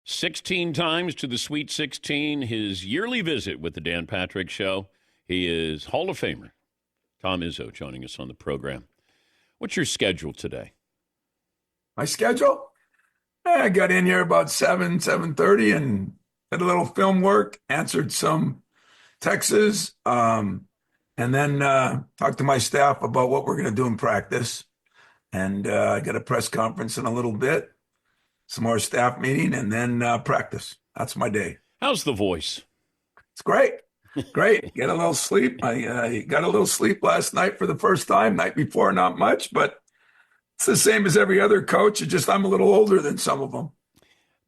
16 times to the Sweet 16, his yearly visit with the Dan Patrick Show. He is Hall of Famer Tom Izzo joining us on the program. What's your schedule today? My schedule? I got in here about 7:30, and did a little film work, answered some texts, and then talked to my staff about what we're going to do in practice. And I got a press conference in a little bit, some more staff meeting, and then practice. That's my day. How's the voice? It's great. Great. Get a little sleep. I got a little sleep last night for the first time. Night before, not much, but it's the same as every other coach. It's just I'm a little older than some of them.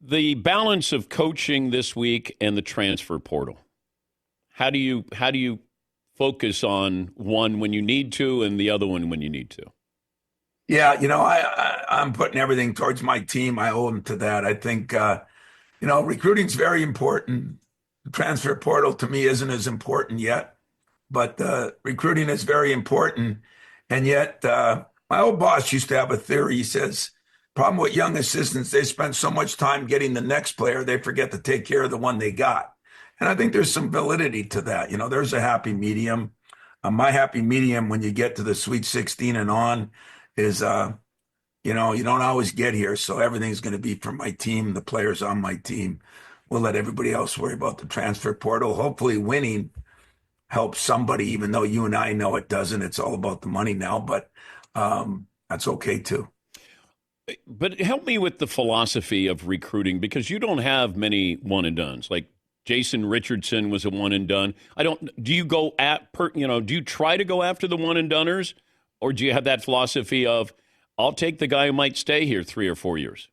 The balance of coaching this week and the transfer portal. How do you focus on one when you need to and the other one when you need to? Yeah, I'm putting everything towards my team. I owe them to that. I think recruiting's very important. The transfer portal to me isn't as important yet, but recruiting is very important. And yet, my old boss used to have a theory. He says, problem with young assistants, they spend so much time getting the next player, they forget to take care of the one they got. And I think there's some validity to that. There's a happy medium. My happy medium when you get to the Sweet 16 and on is, you don't always get here. So everything's going to be for my team, the players on my team. We'll let everybody else worry about the transfer portal. Hopefully winning helps somebody, even though you and I know it doesn't. It's all about the money now, but that's okay too. But help me with the philosophy of recruiting, because you don't have many one and dones. Like Jason Richardson was a one and done. Do you try to go after the one and doners, or do you have that philosophy of, I'll take the guy who might stay here 3 or 4 years?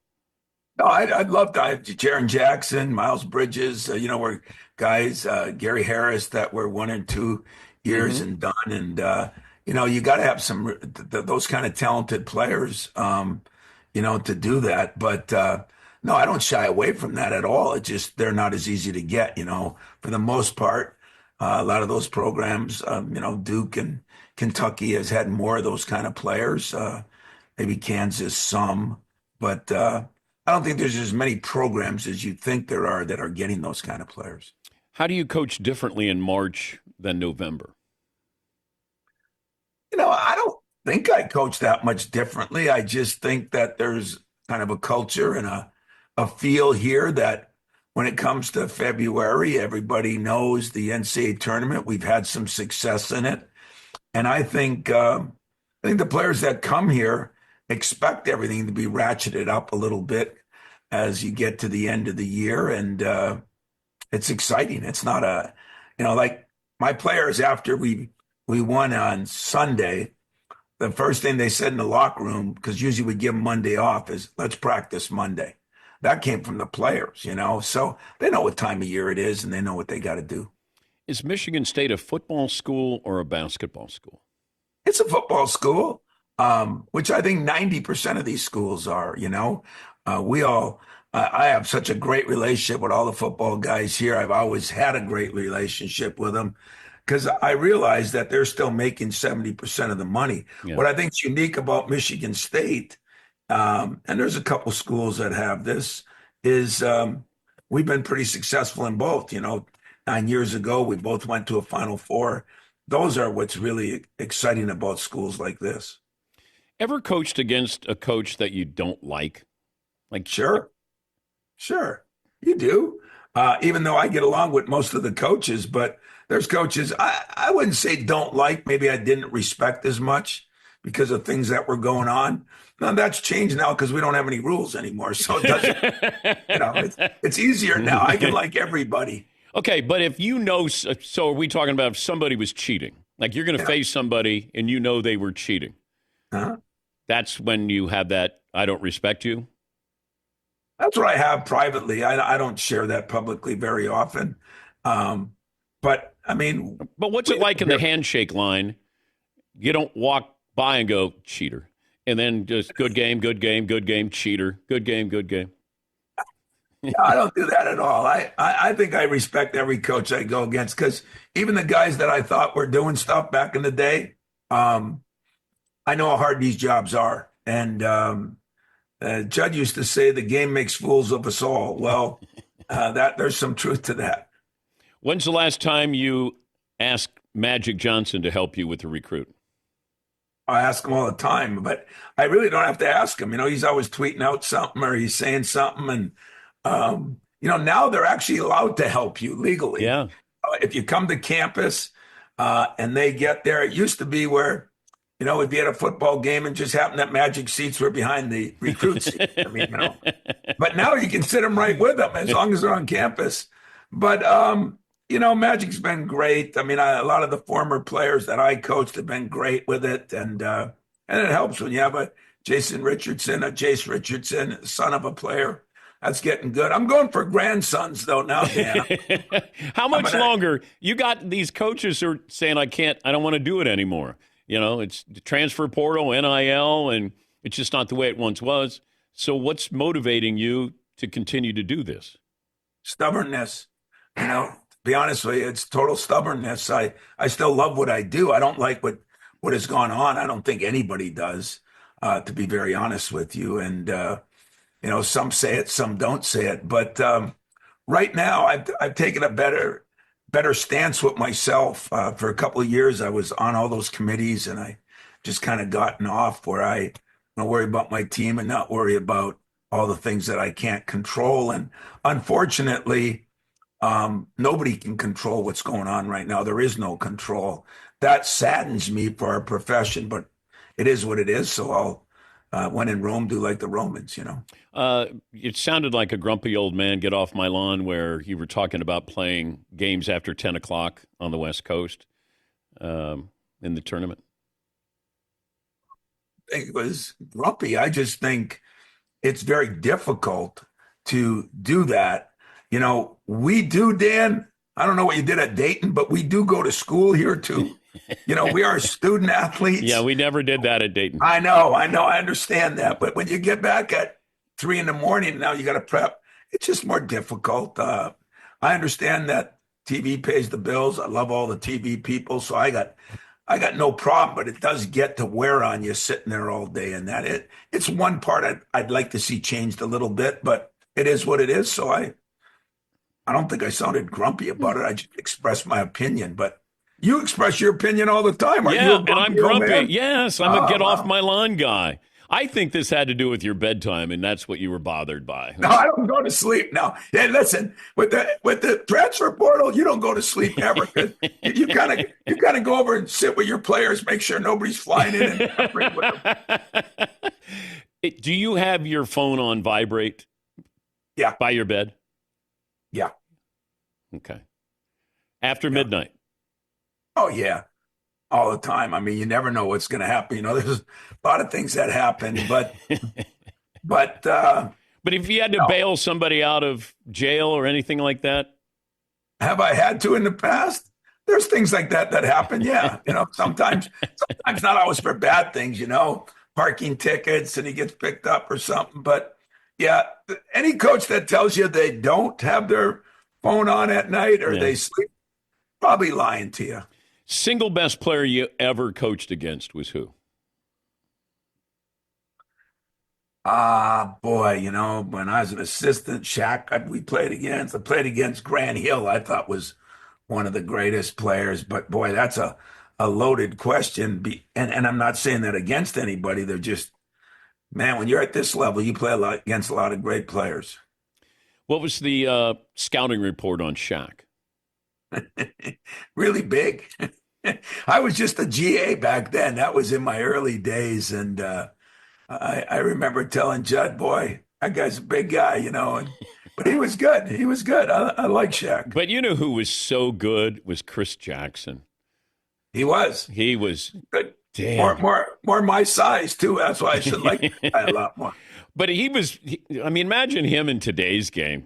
No, I'd love to. I have Jaron Jackson, Miles Bridges, we're guys, Gary Harris that were 1 and 2 years and done. And, you got to have some, those kind of talented players, to do that. But no, I don't shy away from that at all. It's just, they're not as easy to get, for the most part. A lot of those programs, Duke and Kentucky has had more of those kind of players, maybe Kansas, some, but, I don't think there's as many programs as you think there are that are getting those kind of players. How do you coach differently in March than November? I don't think I coach that much differently. I just think that there's kind of a culture and a feel here that when it comes to February, everybody knows the NCAA tournament. We've had some success in it. And I think the players that come here expect everything to be ratcheted up a little bit as you get to the end of the year. And it's exciting. It's not like my players after we won on Sunday, the first thing they said in the locker room, because usually we give them Monday off, is let's practice Monday. That came from the players, so they know what time of year it is and they know what they got to do. Is Michigan State a football school or a basketball school? It's a football school. Which I think 90% of these schools are, I have such a great relationship with all the football guys here. I've always had a great relationship with them because I realize that they're still making 70% of the money. Yeah. What I think is unique about Michigan State, and there's a couple schools that have this, is we've been pretty successful in both. 9 years ago, we both went to a Final Four. Those are what's really exciting about schools like this. Ever coached against a coach that you don't like? Sure, you do. Even though I get along with most of the coaches, but there's coaches I wouldn't say don't like. Maybe I didn't respect as much because of things that were going on. Now that's changed now because we don't have any rules anymore. So it doesn't, it's easier now. I can like everybody. Okay, but if so are we talking about if somebody was cheating? Like you're going to face somebody and they were cheating. Uh-huh. That's when you have that, I don't respect you? That's what I have privately. I don't share that publicly very often. But what's it like in the handshake line? You don't walk by and go, cheater. And then just good game, cheater. Good game. No, I don't do that at all. I think I respect every coach I go against because even the guys that I thought were doing stuff back in the day, I know how hard these jobs are. And Judd used to say the game makes fools of us all. Well, that there's some truth to that. When's the last time you asked Magic Johnson to help you with the recruit? I ask him all the time, but I really don't have to ask him. He's always tweeting out something or he's saying something. And, now they're actually allowed to help you legally. Yeah. If you come to campus and they get there, it used to be where, we'd be at a football game and just happen that Magic seats were behind the recruit seat. But now you can sit them right with them as long as they're on campus. But, Magic's been great. A lot of the former players that I coached have been great with it. And it helps when you have a Jace Richardson, son of a player. That's getting good. I'm going for grandsons, though, now, Dan. How much longer? You got these coaches who are saying, I don't want to do it anymore. It's the transfer portal, NIL, and it's just not the way it once was. So what's motivating you to continue to do this? Stubbornness. To be honest with you, it's total stubbornness. I still love what I do. I don't like what has gone on. I don't think anybody does, to be very honest with you. And, some say it, some don't say it. But right now, I've taken a better stance with myself. For a couple of years, I was on all those committees, and I just kind of gotten off where I don't worry about my team and not worry about all the things that I can't control. And unfortunately, nobody can control what's going on right now. There is no control. That saddens me for our profession, but it is what it is. So I'll, when in Rome, do like the Romans, It sounded like a grumpy old man get off my lawn where you were talking about playing games after 10 o'clock on the West Coast in the tournament. It was grumpy. I just think it's very difficult to do that. We do, Dan. I don't know what you did at Dayton, but we do go to school here too. We are student athletes. Yeah, we never did that at Dayton. I know. I understand that. But when you get back at 3 a.m, now you got to prep. It's just more difficult. I understand that TV pays the bills. I love all the TV people. So I got no problem, but it does get to wear on you sitting there all day. And it's one part I'd like to see changed a little bit, but it is what it is. So I don't think I sounded grumpy about it. I just expressed my opinion, but you express your opinion all the time. Are you a grumpy and I'm grumpy. Man? Yes, I'm a get off my lawn guy. I think this had to do with your bedtime, and that's what you were bothered by. No, I don't go to sleep. No. Hey, listen, with the transfer portal, you don't go to sleep ever. You kind of go over and sit with your players, make sure nobody's flying in and tampering with them. Do you have your phone on vibrate? Yeah. By your bed? Yeah. Okay. After midnight? Oh, yeah. All the time. You never know what's going to happen. There's a lot of things that happen, but if you had to bail somebody out of jail or anything like that? Have I had to in the past? There's things like that happen. Yeah. Sometimes not always for bad things, parking tickets and he gets picked up or something. But yeah, any coach that tells you they don't have their phone on at night or they sleep, probably lying to you. Single best player you ever coached against was who? Boy, when I was an assistant, Shaq, I played against Grant Hill, I thought was one of the greatest players. But boy, that's a loaded question. And I'm not saying that against anybody. They're just, man, when you're at this level, you play against a lot of great players. What was the scouting report on Shaq? Really big. I was just a GA back then. That was in my early days. And I remember telling Judd, boy, that guy's a big guy, but he was good. He was good. I like Shaq. But you know who was so good was Chris Jackson. He was. He was good. Damn. More my size, too. That's why I should like the guy a lot more. But imagine him in today's game.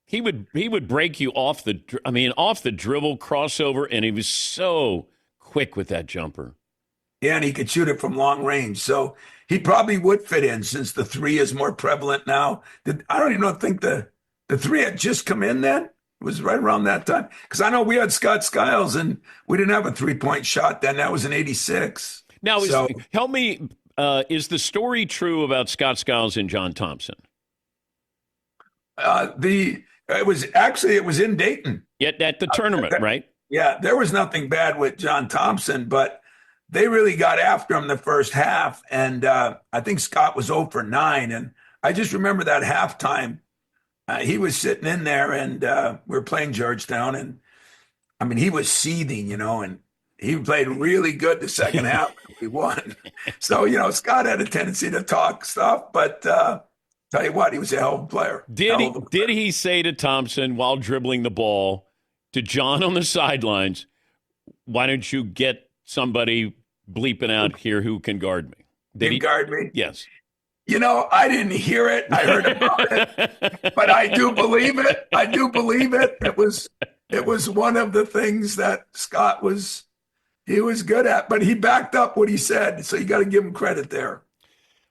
He would break you off the dribble, crossover, and he was so quick with that jumper. Yeah, and he could shoot it from long range. So he probably would fit in since the three is more prevalent now. I don't even think the three had just come in then. It was right around that time. Because I know we had Scott Skiles, and we didn't have a three-point shot then. That was in '86. Now, help me Is the story true about Scott Skiles and John Thompson? It was in Dayton. Yet at the tournament, right? Yeah, there was nothing bad with John Thompson, but they really got after him the first half. And I think Scott was 0 for 9. And I just remember that halftime. He was sitting in there and we were playing Georgetown. And I mean, he was seething, and he played really good the second half. We won. So, Scott had a tendency to talk stuff, but tell you what, he was a hell of a player. Did he say to Thompson while dribbling the ball to John on the sidelines, why don't you get somebody bleeping out here who can guard me? Did he guard me? Yes. I didn't hear it. I heard about it, but I do believe it. I do believe it. It was one of the things that Scott was good at, but he backed up what he said. So you got to give him credit there.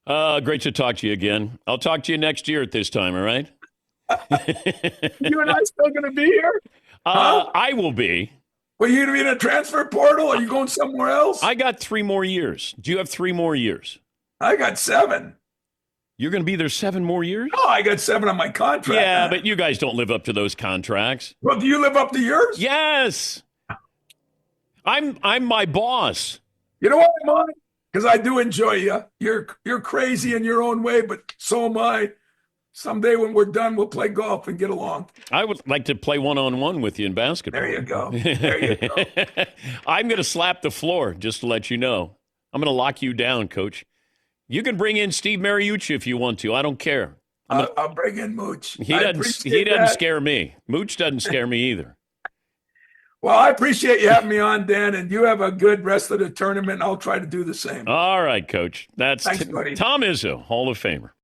Great to talk to you again. I'll talk to you next year at this time. All right. You and I still going to be here? Huh? I will be. Well, you going to be in a transfer portal? Are you going somewhere else? I got 3 more years. Do you have 3 more years? I got 7. You're going to be there 7 more years? Oh, I got 7 on my contract. Yeah, but you guys don't live up to those contracts. Well, do you live up to yours? Yes. I'm my boss. You know what, Mike? Because I do enjoy you. You're crazy in your own way, but so am I. Someday when we're done, we'll play golf and get along. I would like to play one-on-one with you in basketball. There you go. There you go. I'm going to slap the floor, just to let you know. I'm going to lock you down, Coach. You can bring in Steve Mariucci if you want to. I don't care. I'll bring in Mooch. He doesn't scare me. Mooch doesn't scare me either. Well, I appreciate you having me on, Dan, and you have a good rest of the tournament. I'll try to do the same. All right, Coach. That's Thanks, buddy. Tom Izzo, Hall of Famer.